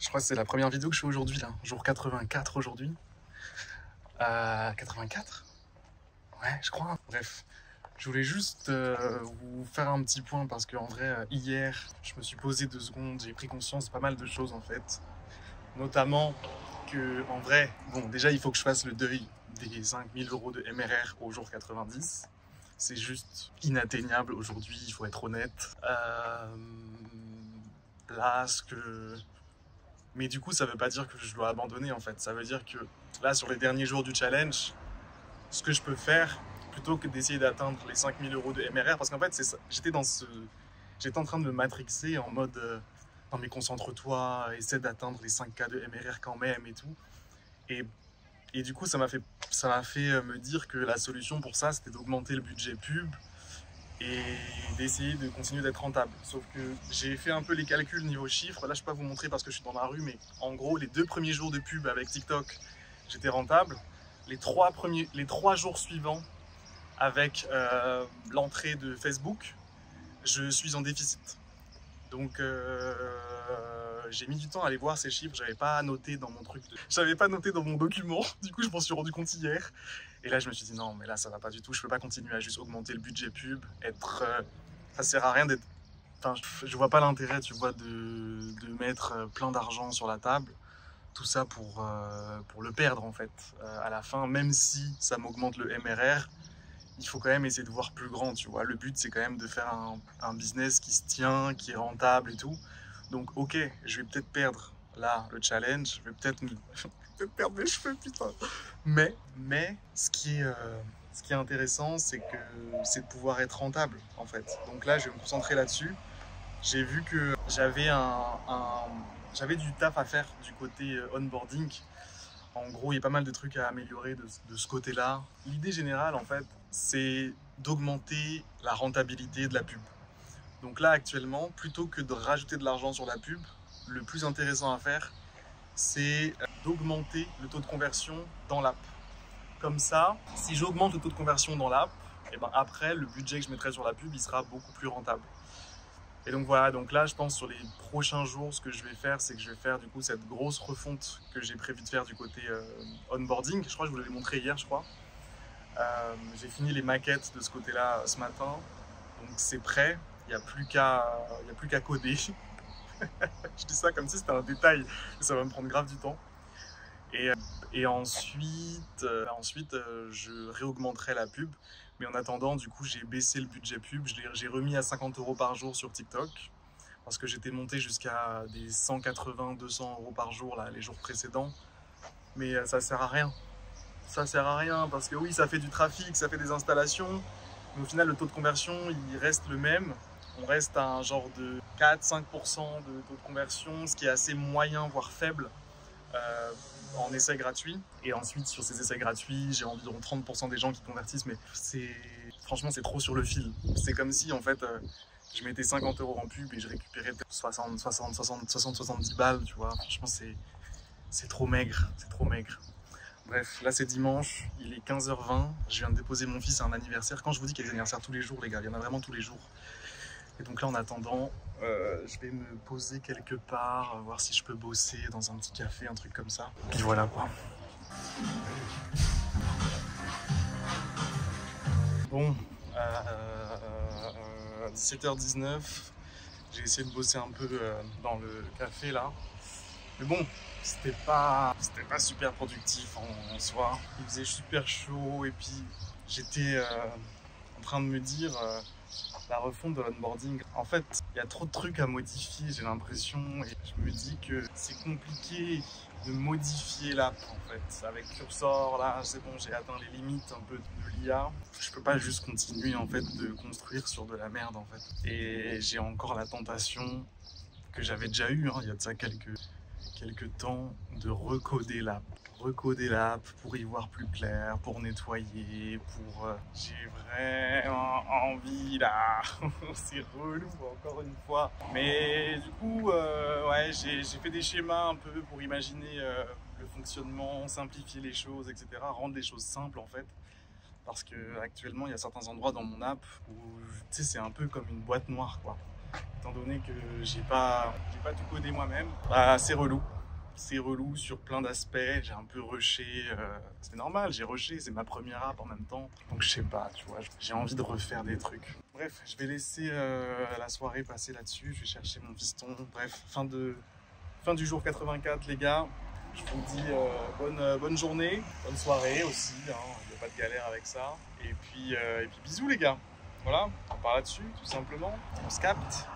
Je crois que c'est la première vidéo que je fais aujourd'hui, là. Jour 84 aujourd'hui. 84? Ouais, je crois. Bref, je voulais juste vous faire un petit point parce qu'en vrai, hier, je me suis posé 2 secondes, j'ai pris conscience de pas mal de choses en fait. Notamment que, en vrai, bon, déjà, il faut que je fasse le deuil des 5000 € de MRR au jour 90. C'est juste inatteignable aujourd'hui, il faut être honnête. Là, mais du coup, ça veut pas dire que je dois abandonner en fait. Ça veut dire que là, sur les derniers jours du challenge, ce que je peux faire, plutôt que d'essayer d'atteindre les 5000 € de MRR, parce qu'en fait, c'est ça. J'étais en train de me matrixer en mode non mais concentre-toi, essaie d'atteindre les 5K de MRR quand même et tout. Et du coup, ça m'a fait me dire que la solution pour ça, c'était d'augmenter le budget pub et d'essayer de continuer d'être rentable. Sauf que j'ai fait un peu les calculs niveau chiffres. Là, je ne peux pas vous montrer parce que je suis dans la rue, mais en gros, les 2 premiers jours de pub avec TikTok, j'étais rentable. Les 3 jours suivants, avec l'entrée de Facebook, je suis en déficit. Donc, j'ai mis du temps à aller voir ces chiffres. J'avais pas noté dans mon truc, j'avais pas noté dans mon document. Du coup, je m'en suis rendu compte hier. Et là, je me suis dit non, mais là, ça va pas du tout. Je peux pas continuer à juste augmenter le budget pub. Ça sert à rien d'être. Enfin, je vois pas l'intérêt, tu vois, de mettre plein d'argent sur la table. Tout ça pour le perdre en fait. À la fin, même si ça m'augmente le MRR, il faut quand même essayer de voir plus grand, tu vois. Le but, c'est quand même de faire un business qui se tient, qui est rentable et tout. Donc, ok, je vais peut-être perdre, là, le challenge. Je vais peut-être perdre mes cheveux, putain. Mais ce qui est intéressant, c'est de pouvoir être rentable, en fait. Donc là, je vais me concentrer là-dessus. J'ai vu que j'avais du taf à faire du côté onboarding. En gros, il y a pas mal de trucs à améliorer de ce côté-là. L'idée générale, en fait, c'est d'augmenter la rentabilité de la pub. Donc là, actuellement, plutôt que de rajouter de l'argent sur la pub, le plus intéressant à faire, c'est d'augmenter le taux de conversion dans l'app. Comme ça, si j'augmente le taux de conversion dans l'app, et ben après, le budget que je mettrai sur la pub, il sera beaucoup plus rentable. Et donc voilà, donc là je pense sur les prochains jours, ce que je vais faire, c'est que je vais faire du coup cette grosse refonte que j'ai prévu de faire du côté onboarding. Je crois que je vous l'avais montré hier, je crois. J'ai fini les maquettes de ce côté-là ce matin, donc c'est prêt. Il n'y a plus qu'à coder. Je dis ça comme si c'était un détail, mais ça va me prendre grave du temps. Et ensuite, je réaugmenterai la pub. Mais en attendant, du coup, j'ai baissé le budget pub. J'ai remis à 50 € par jour sur TikTok. Parce que j'étais monté jusqu'à des 180, 200 € par jour là, les jours précédents. Mais ça sert à rien. Ça sert à rien parce que oui, ça fait du trafic, ça fait des installations. Mais au final, le taux de conversion, il reste le même. On reste à un genre de 4-5% de taux de conversion, ce qui est assez moyen, voire faible. En essai gratuit. Et ensuite, sur ces essais gratuits, j'ai environ 30% des gens qui convertissent, mais franchement, c'est trop sur le fil. C'est comme si, en fait, je mettais 50 € en pub et je récupérais peut-être 70 balles, tu vois. Franchement, c'est trop maigre, c'est trop maigre. Bref, là, c'est dimanche, il est 15h20. Je viens de déposer mon fils à un anniversaire. Quand je vous dis qu'il y a des anniversaires tous les jours, les gars, il y en a vraiment tous les jours. Et donc là, en attendant, je vais me poser quelque part, voir si je peux bosser dans un petit café, un truc comme ça. Puis voilà quoi. Bon, 17h19, j'ai essayé de bosser un peu dans le café là. Mais bon, c'était pas super productif en soi. Il faisait super chaud et puis j'étais en train de me dire... la refonte de l'onboarding. En fait, il y a trop de trucs à modifier, j'ai l'impression, et je me dis que c'est compliqué de modifier l'app en fait. Avec Cursor, là, c'est bon, j'ai atteint les limites un peu de l'IA. Je peux pas juste continuer en fait de construire sur de la merde en fait. Et j'ai encore la tentation que j'avais déjà eu, il y a de ça quelques temps, de recoder l'app pour y voir plus clair, pour nettoyer, j'ai vraiment envie là. C'est relou encore une fois. Mais du coup, ouais, j'ai fait des schémas un peu pour imaginer le fonctionnement, simplifier les choses, etc. Rendre les choses simples en fait. Parce que actuellement, il y a certains endroits dans mon app où, tu sais, c'est un peu comme une boîte noire quoi. Étant donné que j'ai pas tout codé moi-même, bah, c'est relou. c'est relou sur plein d'aspects, j'ai un peu rushé, c'est normal, j'ai rushé, c'est ma première app en même temps, donc je sais pas, tu vois, j'ai envie de refaire des trucs. Bref, je vais laisser la soirée passer là-dessus, je vais chercher mon piston, bref, fin du jour 84 les gars, je vous dis bonne journée, bonne soirée aussi, hein, il n'y a pas de galère avec ça, et puis bisous les gars, voilà, on part là-dessus tout simplement, on se capte.